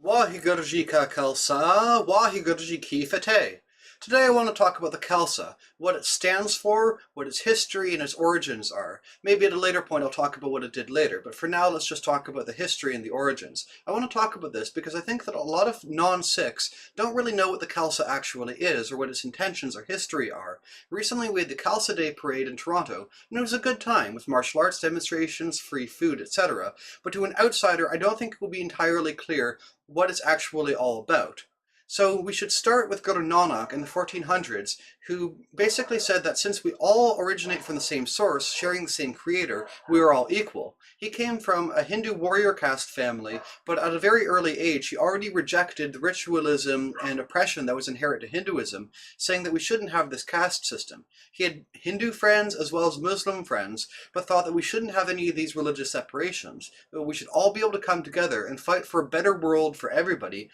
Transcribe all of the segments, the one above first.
Waheguru Ji Ka Khalsa, Waheguru Ji Ki Fateh. Today I want to talk about the Khalsa, what it stands for, what its history and its origins are. Maybe at a later point I'll talk about what it did later, but for now let's just talk about the history and the origins. I want to talk about this because I think that a lot of non-Sikhs don't really know what the Khalsa actually is or what its intentions or history are. Recently we had the Khalsa Day parade in Toronto, and it was a good time with martial arts demonstrations, free food, etc. But to an outsider I don't think it will be entirely clear what it's actually all about. So we should start with Guru Nanak in the 1400s, who basically said that since we all originate from the same source, sharing the same creator, we are all equal. He came from a Hindu warrior caste family, but at a very early age he already rejected the ritualism and oppression that was inherent to Hinduism, saying that we shouldn't have this caste system. He had Hindu friends as well as Muslim friends, but thought that we shouldn't have any of these religious separations. We should all be able to come together and fight for a better world for everybody,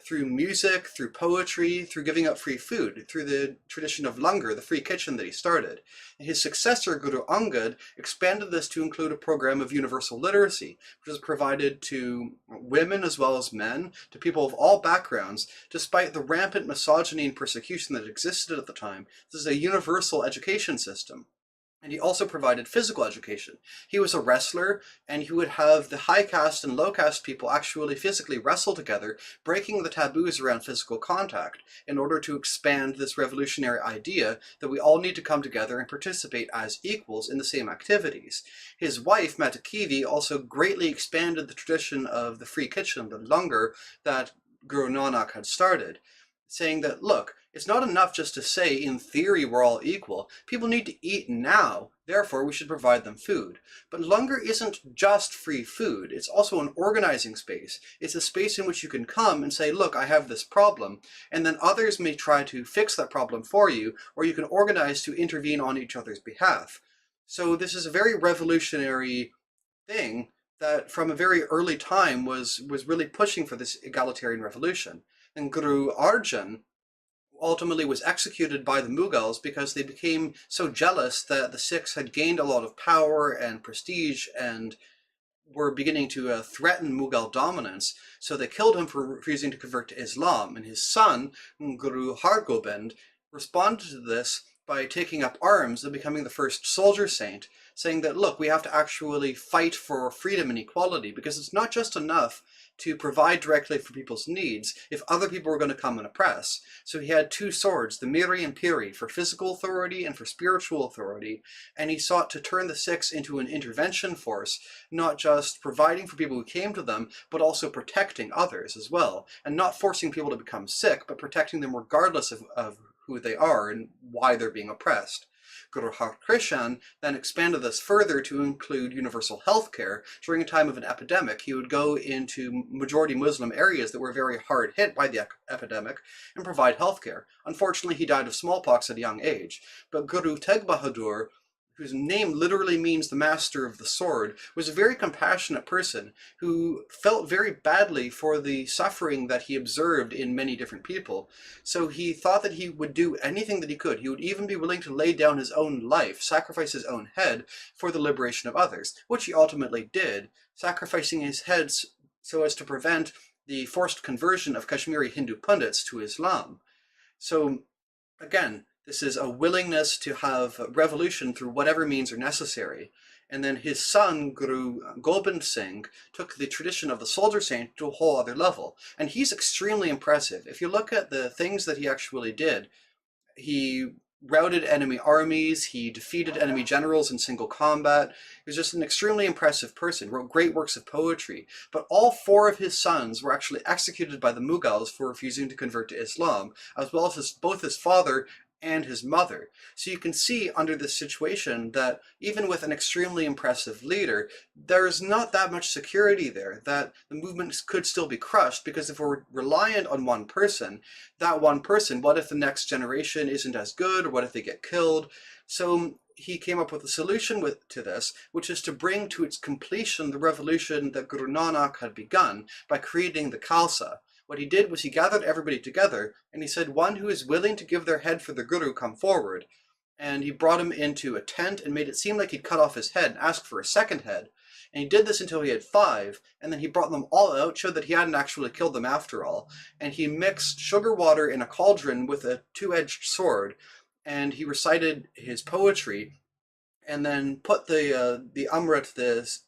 through music, through poetry, through giving up free food, through the tradition of langar, the free kitchen that he started. And his successor, Guru Angad, expanded this to include a program of universal literacy, which is provided to women as well as men, to people of all backgrounds, despite the rampant misogyny and persecution that existed at the time. This is a universal education system. And he also provided physical education. He was a wrestler, and he would have the high caste and low caste people actually physically wrestle together, breaking the taboos around physical contact, in order to expand this revolutionary idea that we all need to come together and participate as equals in the same activities. His wife, Matakivi, also greatly expanded the tradition of the free kitchen, the langar, that Guru Nanak had started, saying that, look, it's not enough just to say, in theory, we're all equal. People need to eat now, therefore we should provide them food. But langar isn't just free food, it's also an organizing space. It's a space in which you can come and say, look, I have this problem, and then others may try to fix that problem for you, or you can organize to intervene on each other's behalf. So this is a very revolutionary thing that from a very early time was really pushing for this egalitarian revolution. And Guru Arjan ultimately was executed by the Mughals because they became so jealous that the Sikhs had gained a lot of power and prestige and were beginning to threaten Mughal dominance. So they killed him for refusing to convert to Islam. And his son, Guru Hargobind, responded to this by taking up arms and becoming the first soldier saint, saying that, look, we have to actually fight for freedom and equality, because it's not just enough to provide directly for people's needs if other people were going to come and oppress. So he had two swords, the Miri and Piri, for physical authority and for spiritual authority, and he sought to turn the Sikhs into an intervention force, not just providing for people who came to them, but also protecting others as well, and not forcing people to become Sikh, but protecting them regardless of who they are and why they're being oppressed. Guru Harkrishan then expanded this further to include universal health care. During a time of an epidemic, he would go into majority Muslim areas that were very hard hit by the epidemic and provide health care. Unfortunately, he died of smallpox at a young age, but Guru Tegh Bahadur, whose name literally means the master of the sword, was a very compassionate person who felt very badly for the suffering that he observed in many different people. So he thought that he would do anything that he could. He would even be willing to lay down his own life, sacrifice his own head for the liberation of others, which he ultimately did, sacrificing his head so as to prevent the forced conversion of Kashmiri Hindu Pundits to Islam. So again, this is a willingness to have revolution through whatever means are necessary. And then his son, Guru Gobind Singh, took the tradition of the soldier saint to a whole other level. And he's extremely impressive. If you look at the things that he actually did, he routed enemy armies, he defeated enemy generals in single combat. He was just an extremely impressive person, wrote great works of poetry. But all four of his sons were actually executed by the Mughals for refusing to convert to Islam, as well as both his father and his mother. So you can see under this situation that even with an extremely impressive leader, there's not that much security there, that the movement could still be crushed, because if we're reliant on one person, that one person, what if the next generation isn't as good, or what if they get killed? So he came up with a solution to this, which is to bring to its completion the revolution that Guru Nanak had begun by creating the Khalsa. What he did was he gathered everybody together, and he said, one who is willing to give their head for the Guru, come forward. And he brought him into a tent and made it seem like he'd cut off his head and asked for a second head. And he did this until he had 5, and then he brought them all out, showed that he hadn't actually killed them after all, and he mixed sugar water in a cauldron with a two-edged sword, and he recited his poetry, and then put the Amrit,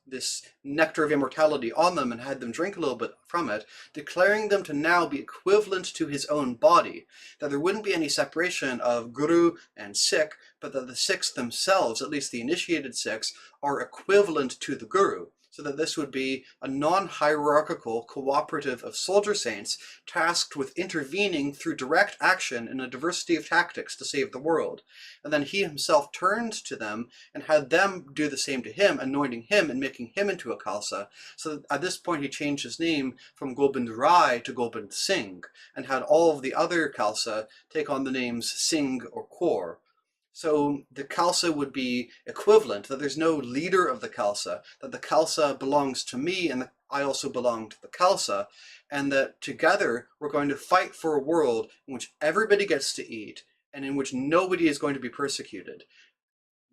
this nectar of immortality, on them and had them drink a little bit from it, declaring them to now be equivalent to his own body, that there wouldn't be any separation of Guru and Sikh, but that the Sikhs themselves, at least the initiated Sikhs, are equivalent to the Guru, so that this would be a non-hierarchical cooperative of soldier saints tasked with intervening through direct action in a diversity of tactics to save the world. And then he himself turned to them and had them do the same to him, anointing him and making him into a Khalsa. So at this point he changed his name from Gobind Rai to Gobind Singh, and had all of the other Khalsa take on the names Singh or Kaur. So the Khalsa would be equivalent, that there's no leader of the Khalsa, that the Khalsa belongs to me and I also belong to the Khalsa, and that together we're going to fight for a world in which everybody gets to eat and in which nobody is going to be persecuted.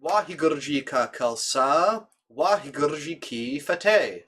Waheguru Ji Ka Khalsa, Waheguru Ji Ki Fateh.